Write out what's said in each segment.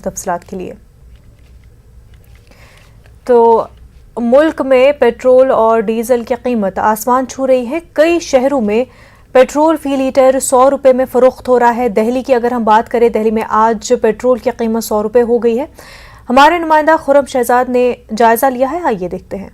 तफसीलात के लिए। तो मुल्क में पेट्रोल और डीजल की कीमत आसमान छू रही है। कई शहरों में पेट्रोल फी लीटर 100 रुपये में फरोख्त हो रहा है। दिल्ली की अगर हम बात करें, दिल्ली में आज पेट्रोल की कीमत 100 रुपये हो गई है। हमारे नुमाइंदा खुर्रम शहजाद ने जायजा लिया है, आइए देखते हैं।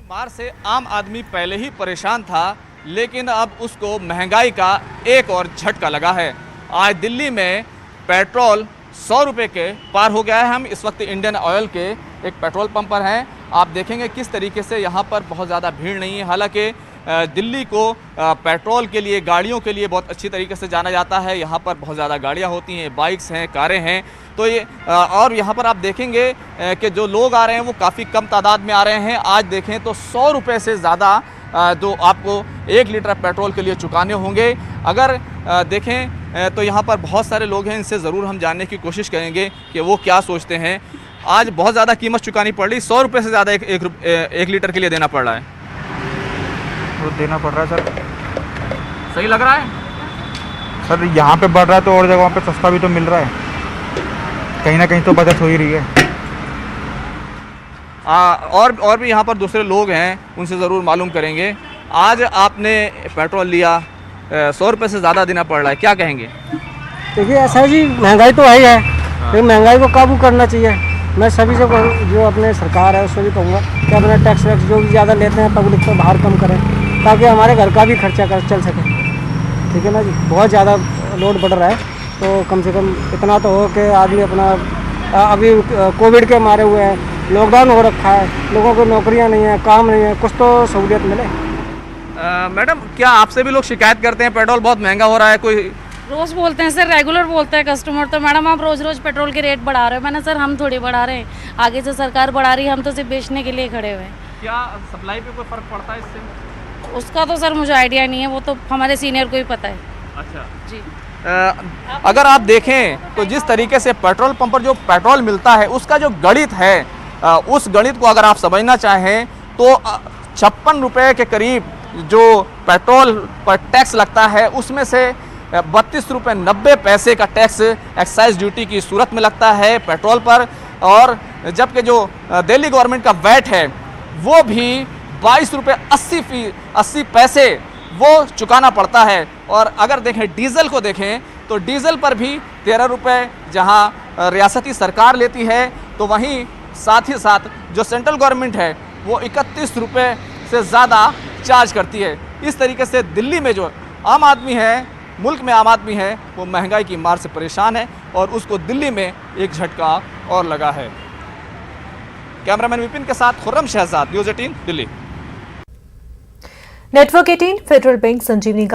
मार से आम आदमी पहले ही परेशान था, लेकिन अब उसको महंगाई का एक और झटका लगा है। आज दिल्ली में पेट्रोल 100 रुपये के पार हो गया है। हम इस वक्त इंडियन ऑयल के एक पेट्रोल पंप पर हैं। आप देखेंगे किस तरीके से यहाँ पर बहुत ज़्यादा भीड़ नहीं है। हालांकि दिल्ली को पेट्रोल के लिए, गाड़ियों के लिए बहुत अच्छी तरीके से जाना जाता है। यहाँ पर बहुत ज़्यादा गाड़ियाँ होती हैं, बाइक्स हैं, कारें हैं। तो ये और यहाँ पर आप देखेंगे कि जो लोग आ रहे हैं वो काफ़ी कम तादाद में आ रहे हैं। आज देखें तो 100 रुपये से ज़्यादा जो आपको 1 लीटर पेट्रोल के लिए चुकाने होंगे। अगर देखें तो यहाँ पर बहुत सारे लोग हैं, इनसे ज़रूर हम जानने की कोशिश करेंगे कि वो क्या सोचते हैं। आज बहुत ज़्यादा कीमत चुकानी पड़ रही, 100 रुपये से ज़्यादा एक लीटर के लिए देना पड़ रहा है। वो देना पड़ रहा है सर। सही लग रहा है सर? यहाँ पे बढ़ रहा है तो और जगहों पे सस्ता भी तो मिल रहा है। कहीं ना कहीं तो बचत हो ही रही है। और भी यहाँ पर दूसरे लोग हैं, उनसे ज़रूर मालूम करेंगे। आज आपने पेट्रोल लिया, 100 रुपये से ज़्यादा देना पड़ रहा है, क्या कहेंगे? देखिए ऐसा है जी, महंगाई तो है ही है, लेकिन महंगाई को काबू करना चाहिए। मैं सभी से जो अपने सरकार है उससे भी कहूँगा कि अपना टैक्स वैक्स जो भी ज़्यादा लेते हैं पब्लिक को बाहर कम करें, ताकि हमारे घर का भी खर्चा चल सके। ठीक है ना जी? बहुत ज़्यादा लोड बढ़ रहा है, तो कम से कम इतना तो हो कि आदमी अपना, अभी कोविड के मारे हुए हैं, लॉकडाउन हो रखा है, लोगों को नौकरियां नहीं है, काम नहीं है, कुछ तो सहूलियत मिले। मैडम, क्या आपसे भी लोग शिकायत करते हैं पेट्रोल बहुत महंगा हो रहा है? कोई रोज बोलते हैं सर, रेगुलर बोलते हैं कस्टमर। तो मैडम आप रोज रोज पेट्रोल के रेट बढ़ा रहे हो। मैंने सर हम थोड़ी बढ़ा रहे हैं, आगे से सरकार बढ़ा रही है, हम तो सिर्फ बेचने के लिए खड़े हुए हैं। क्या सप्लाई पे कोई फर्क पड़ता है इससे? उसका तो सर मुझे आइडिया नहीं है, वो तो हमारे सीनियर को ही पता है। अच्छा जी। अगर आप देखें तो जिस तरीके से पेट्रोल पंप पर जो पेट्रोल मिलता है उसका जो गणित है, उस गणित को अगर आप समझना चाहें तो 56 रुपये के करीब जो पेट्रोल पर टैक्स लगता है, उसमें से 32 रुपये 90 पैसे का टैक्स एक्साइज ड्यूटी की सूरत में लगता है पेट्रोल पर। और जबकि जो दिल्ली गवर्नमेंट का वैट है वो भी 22 रुपये 80 पैसे वो चुकाना पड़ता है। और अगर देखें डीजल को देखें तो डीजल पर भी 13 रुपये जहां रियासती सरकार लेती है, तो वहीं साथ ही साथ जो सेंट्रल गवर्नमेंट है वो 31 रुपये से ज़्यादा चार्ज करती है। इस तरीके से दिल्ली में जो आम आदमी है, मुल्क में आम आदमी है, वो महंगाई की मार से परेशान है और उसको दिल्ली में एक झटका और लगा है। कैमरामैन विपिन के साथ Khurram Shahzad, news 18 Delhi. Network 18 Federal Bank संजीवनी